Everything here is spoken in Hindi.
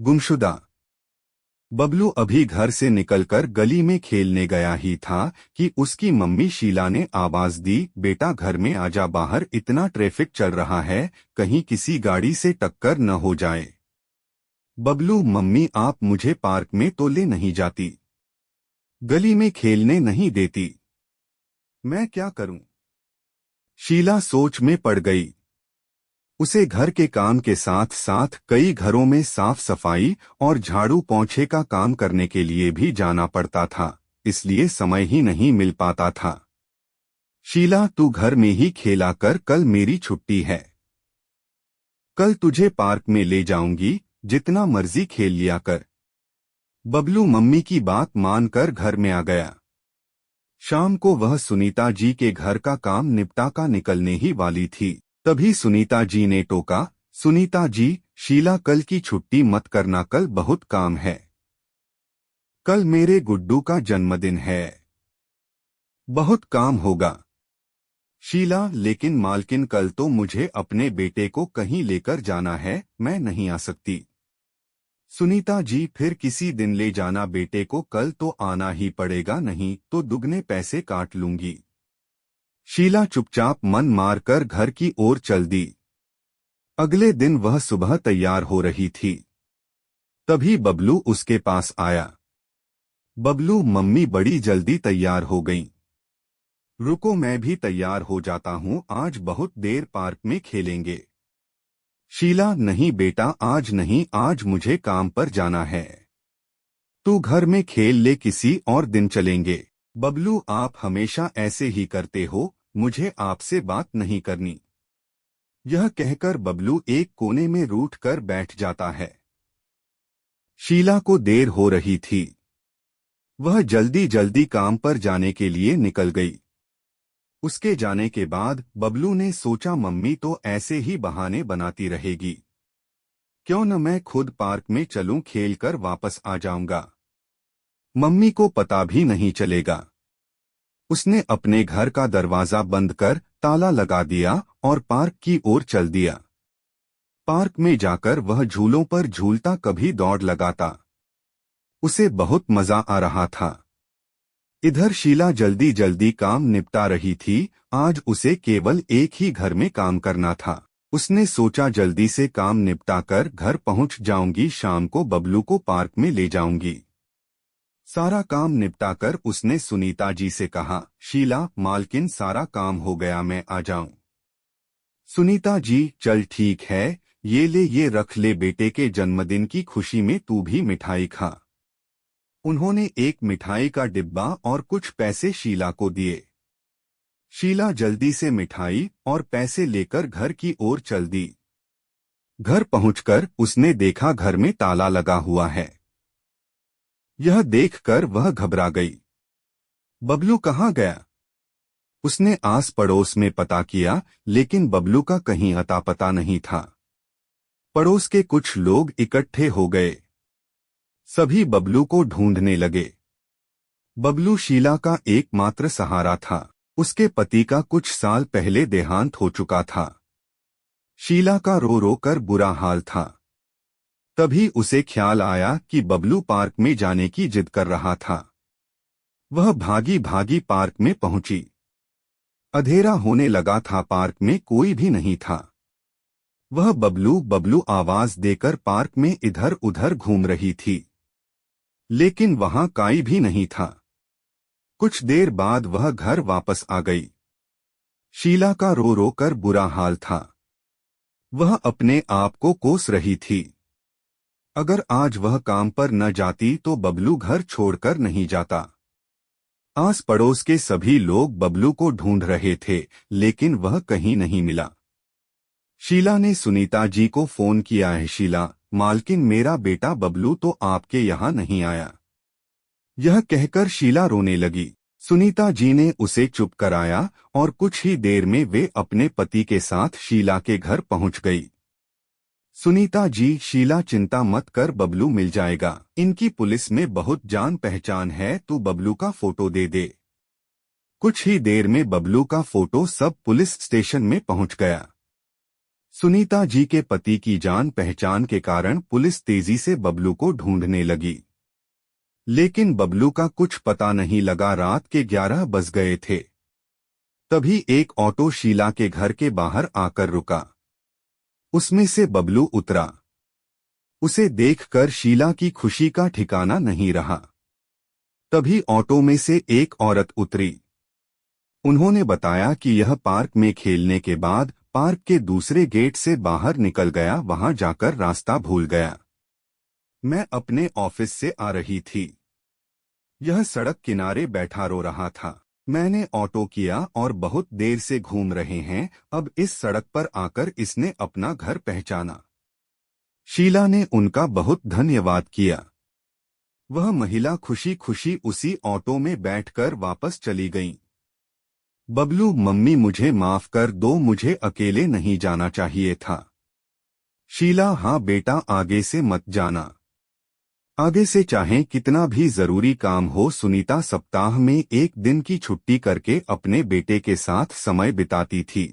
गुमशुदा। बबलू अभी घर से निकलकर गली में खेलने गया ही था कि उसकी मम्मी शीला ने आवाज दी, बेटा घर में आजा, बाहर इतना ट्रैफिक चल रहा है, कहीं किसी गाड़ी से टक्कर न हो जाए। बबलू, मम्मी आप मुझे पार्क में तो ले नहीं जाती, गली में खेलने नहीं देती, मैं क्या करूं? शीला सोच में पड़ गई। उसे घर के काम के साथ साथ कई घरों में साफ सफाई और झाड़ू पोंछे का काम करने के लिए भी जाना पड़ता था, इसलिए समय ही नहीं मिल पाता था। शीला, तू घर में ही खेला कर, कल मेरी छुट्टी है। कल तुझे पार्क में ले जाऊंगी, जितना मर्जी खेल लिया कर। बबलू मम्मी की बात मानकर घर में आ गया। शाम को वह सुनीता जी के घर का काम निपटा कर निकलने ही वाली थी, तभी सुनीता जी ने टोका, सुनीता जी, शीला कल की छुट्टी मत करना, कल बहुत काम है। कल मेरे गुड्डू का जन्मदिन है, बहुत काम होगा। शीला, लेकिन मालकिन कल तो मुझे अपने बेटे को कहीं लेकर जाना है, मैं नहीं आ सकती। सुनीता जी, फिर किसी दिन ले जाना बेटे को, कल तो आना ही पड़ेगा, नहीं तो दुगने पैसे काट लूंगी। शीला चुपचाप मन मारकर घर की ओर चल दी। अगले दिन वह सुबह तैयार हो रही थी, तभी बबलू उसके पास आया। बबलू, मम्मी बड़ी जल्दी तैयार हो गईं। रुको मैं भी तैयार हो जाता हूँ, आज बहुत देर पार्क में खेलेंगे। शीला, नहीं बेटा आज नहीं, आज मुझे काम पर जाना है, तू घर में खेल ले, किसी और दिन चलेंगे। बबलू, आप हमेशा ऐसे ही करते हो, मुझे आपसे बात नहीं करनी। यह कहकर बबलू एक कोने में रूठ कर बैठ जाता है। शीला को देर हो रही थी, वह जल्दी जल्दी काम पर जाने के लिए निकल गई। उसके जाने के बाद बबलू ने सोचा, मम्मी तो ऐसे ही बहाने बनाती रहेगी, क्यों न मैं खुद पार्क में चलूं, खेलकर वापस आ जाऊंगा, मम्मी को पता भी नहीं चलेगा। उसने अपने घर का दरवाजा बंद कर ताला लगा दिया और पार्क की ओर चल दिया। पार्क में जाकर वह झूलों पर झूलता, कभी दौड़ लगाता, उसे बहुत मजा आ रहा था। इधर शीला जल्दी जल्दी काम निपटा रही थी, आज उसे केवल एक ही घर में काम करना था। उसने सोचा जल्दी से काम निपटाकर घर पहुंच जाऊंगी, शाम को बबलू को पार्क में ले जाऊंगी। सारा काम निपटाकर उसने सुनीता जी से कहा, शीला मालकिन सारा काम हो गया, मैं आ जाऊं। सुनीता जी, चल ठीक है, ये ले, ये रख ले, बेटे के जन्मदिन की खुशी में तू भी मिठाई खा। उन्होंने एक मिठाई का डिब्बा और कुछ पैसे शीला को दिए। शीला जल्दी से मिठाई और पैसे लेकर घर की ओर चल दी। घर पहुंचकर उसने देखा घर में ताला लगा हुआ है। यह देखकर वह घबरा गई। बबलू कहाँ गया? उसने आस पड़ोस में पता किया, लेकिन बबलू का कहीं अता पता नहीं था। पड़ोस के कुछ लोग इकट्ठे हो गए, सभी बबलू को ढूंढने लगे। बबलू शीला का एकमात्र सहारा था, उसके पति का कुछ साल पहले देहांत हो चुका था। शीला का रो रो कर बुरा हाल था। तभी उसे ख्याल आया कि बबलू पार्क में जाने की जिद कर रहा था। वह भागी भागी पार्क में पहुंची। अंधेरा होने लगा था, पार्क में कोई भी नहीं था। वह बबलू बबलू आवाज देकर पार्क में इधर उधर घूम रही थी, लेकिन वहां कोई भी नहीं था। कुछ देर बाद वह घर वापस आ गई। शीला का रो रो कर बुरा हाल था। वह अपने आप को कोस रही थी। अगर आज वह काम पर न जाती तो बबलू घर छोड़कर नहीं जाता। आस पड़ोस के सभी लोग बबलू को ढूंढ रहे थे, लेकिन वह कहीं नहीं मिला। शीला ने सुनीता जी को फोन किया है, शीला मालकिन मेरा बेटा बबलू तो आपके यहाँ नहीं आया। यह कहकर शीला रोने लगी। सुनीता जी ने उसे चुप कराया और कुछ ही देर में वे अपने पति के साथ शीला के घर पहुंच गई। सुनीता जी, शीला चिंता मत कर, बबलू मिल जाएगा, इनकी पुलिस में बहुत जान पहचान है, तू बबलू का फोटो दे दे। कुछ ही देर में बबलू का फोटो सब पुलिस स्टेशन में पहुंच गया। सुनीता जी के पति की जान पहचान के कारण पुलिस तेजी से बबलू को ढूंढने लगी, लेकिन बबलू का कुछ पता नहीं लगा। रात के 11 बज गए थे। तभी एक ऑटो शीला के घर के बाहर आकर रुका। उसमें से बबलू उतरा। उसे देखकर शीला की खुशी का ठिकाना नहीं रहा। तभी ऑटो में से एक औरत उतरी। उन्होंने बताया कि यह पार्क में खेलने के बाद पार्क के दूसरे गेट से बाहर निकल गया, वहां जाकर रास्ता भूल गया। मैं अपने ऑफिस से आ रही थी। यह सड़क किनारे बैठा रो रहा था। मैंने ऑटो किया और बहुत देर से घूम रहे हैं। अब इस सड़क पर आकर इसने अपना घर पहचाना। शीला ने उनका बहुत धन्यवाद किया। वह महिला खुशी खुशी उसी ऑटो में बैठकर वापस चली गई। बबलू, मम्मी मुझे माफ कर दो, मुझे अकेले नहीं जाना चाहिए था। शीला, हाँ बेटा, आगे से मत जाना। आगे से चाहे कितना भी जरूरी काम हो। सुनीता सप्ताह में एक दिन की छुट्टी करके अपने बेटे के साथ समय बिताती थी।